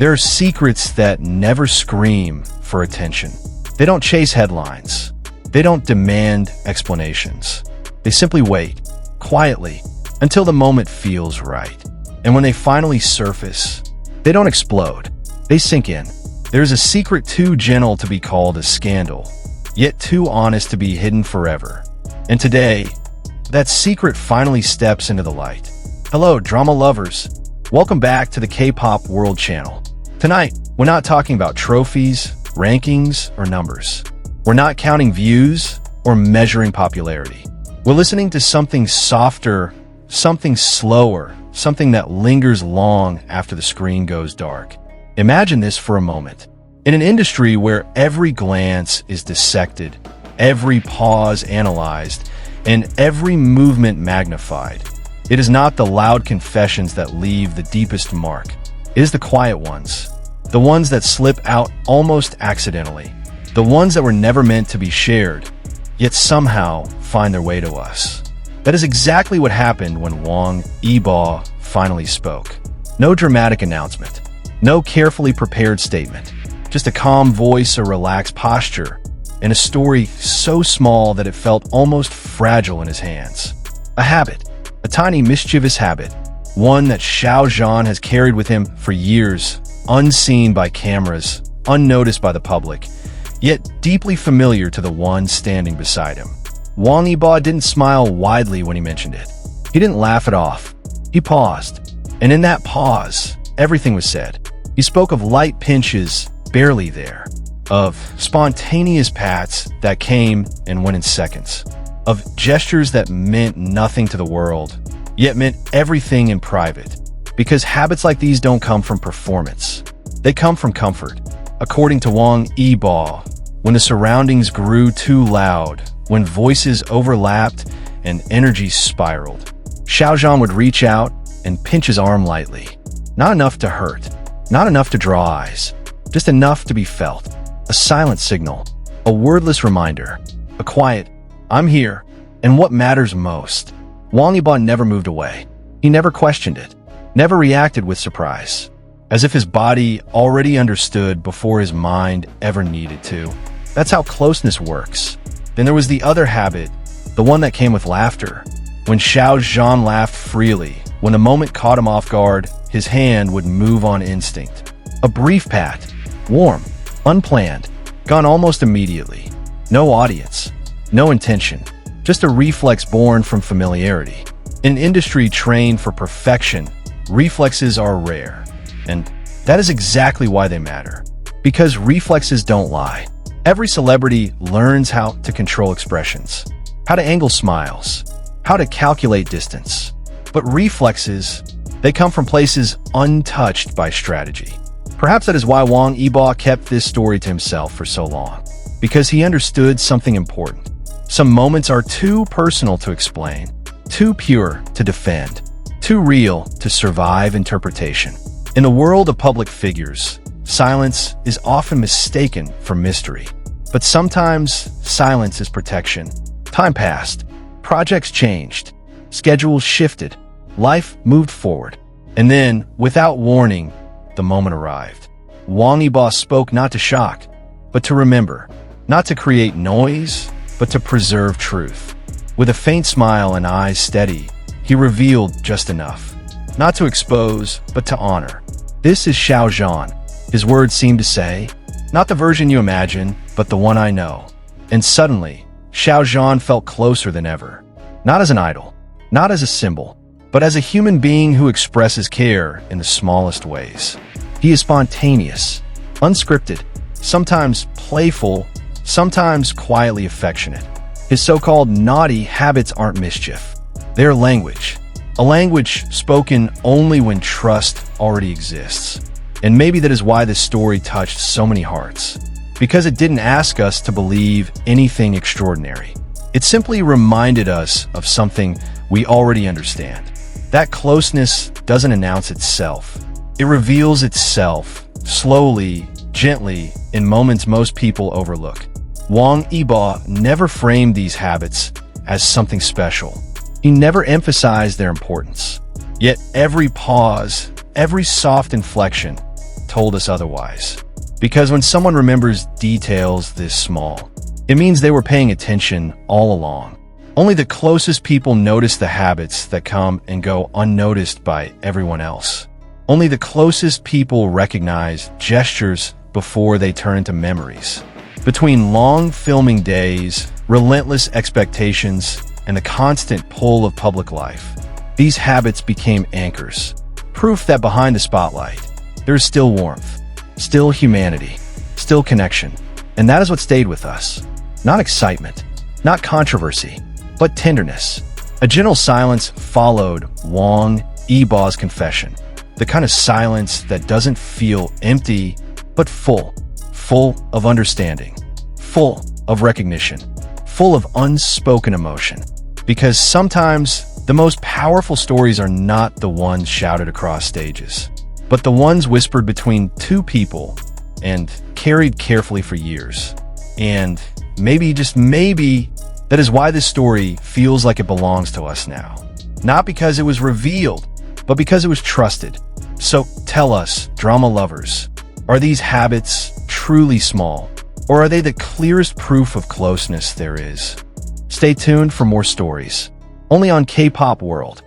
There are secrets that never scream for attention. They don't chase headlines. They don't demand explanations. They simply wait, quietly, until the moment feels right. And when they finally surface, they don't explode. They sink in. There's a secret too gentle to be called a scandal, yet too honest to be hidden forever. And today, that secret finally steps into the light. Hello, drama lovers. Welcome back to the K-Pop World Channel. Tonight, we're not talking about trophies, rankings, or numbers. We're not counting views or measuring popularity. We're listening to something softer, something slower, something that lingers long after the screen goes dark. Imagine this for a moment. In an industry where every glance is dissected, every pause analyzed, and every movement magnified, it is not the loud confessions that leave the deepest mark. It is the quiet ones, the ones that slip out almost accidentally, the ones that were never meant to be shared, yet somehow find their way to us. That is exactly what happened when Wang Yibo finally spoke. No dramatic announcement, no carefully prepared statement, just a calm voice, a relaxed posture, and a story so small that it felt almost fragile in his hands. A habit, a tiny mischievous habit, one that Xiao Zhan has carried with him for years, unseen by cameras, unnoticed by the public, yet deeply familiar to the one standing beside him. Wang Yibo didn't smile widely when he mentioned it. He didn't laugh it off. He paused, and in that pause, everything was said. He spoke of light pinches, barely there, of spontaneous pats that came and went in seconds, of gestures that meant nothing to the world, yet meant everything in private. Because habits like these don't come from performance. They come from comfort. According to Wang Yibo, when the surroundings grew too loud, when voices overlapped and energy spiraled, Xiao Zhan would reach out and pinch his arm lightly. Not enough to hurt, not enough to draw eyes, just enough to be felt. A silent signal, a wordless reminder, a quiet, "I'm here," and what matters most. Wang Yibo never moved away. He never questioned it, never reacted with surprise, as if his body already understood before his mind ever needed to. That's how closeness works. Then there was the other habit, the one that came with laughter. When Xiao Zhan laughed freely, when the moment caught him off guard, his hand would move on instinct. A brief pat, warm, unplanned, gone almost immediately. No audience, no intention, just a reflex born from familiarity. In an industry trained for perfection, reflexes are rare. And that is exactly why they matter. Because reflexes don't lie. Every celebrity learns how to control expressions, how to angle smiles, how to calculate distance. But reflexes, they come from places untouched by strategy. Perhaps that is why Wang Yibo kept this story to himself for so long. Because he understood something important. Some moments are too personal to explain, too pure to defend, too real to survive interpretation. In the world of public figures, silence is often mistaken for mystery. But sometimes silence is protection. Time passed, projects changed, schedules shifted, life moved forward. And then, without warning, the moment arrived. Wang Yibo spoke not to shock, but to remember, not to create noise, but to preserve truth. With a faint smile and eyes steady, he revealed just enough. Not to expose, but to honor. This is Xiao Zhan. His words seemed to say, not the version you imagine, but the one I know. And suddenly, Xiao Zhan felt closer than ever. Not as an idol, not as a symbol, but as a human being who expresses care in the smallest ways. He is spontaneous, unscripted, sometimes playful, sometimes quietly affectionate. His so-called naughty habits aren't mischief. They're language. A language spoken only when trust already exists. And maybe that is why this story touched so many hearts. Because it didn't ask us to believe anything extraordinary. It simply reminded us of something we already understand. That closeness doesn't announce itself. It reveals itself, slowly, gently, in moments most people overlook. Wang Yibo never framed these habits as something special. He never emphasized their importance. Yet every pause, every soft inflection, told us otherwise. Because when someone remembers details this small, it means they were paying attention all along. Only the closest people notice the habits that come and go unnoticed by everyone else. Only the closest people recognize gestures before they turn into memories. Between long filming days, relentless expectations, and the constant pull of public life, these habits became anchors. Proof that behind the spotlight, there is still warmth, still humanity, still connection. And that is what stayed with us. Not excitement, not controversy, but tenderness. A gentle silence followed Wang Yibo's confession. The kind of silence that doesn't feel empty, but full of understanding, full of recognition, full of unspoken emotion. Because sometimes the most powerful stories are not the ones shouted across stages, but the ones whispered between two people and carried carefully for years. And maybe, just maybe, that is why this story feels like it belongs to us now. Not because it was revealed, but because it was trusted. So tell us, drama lovers, are these habits truly small, or are they the clearest proof of closeness there is? Stay tuned for more stories, only on K-Pop World.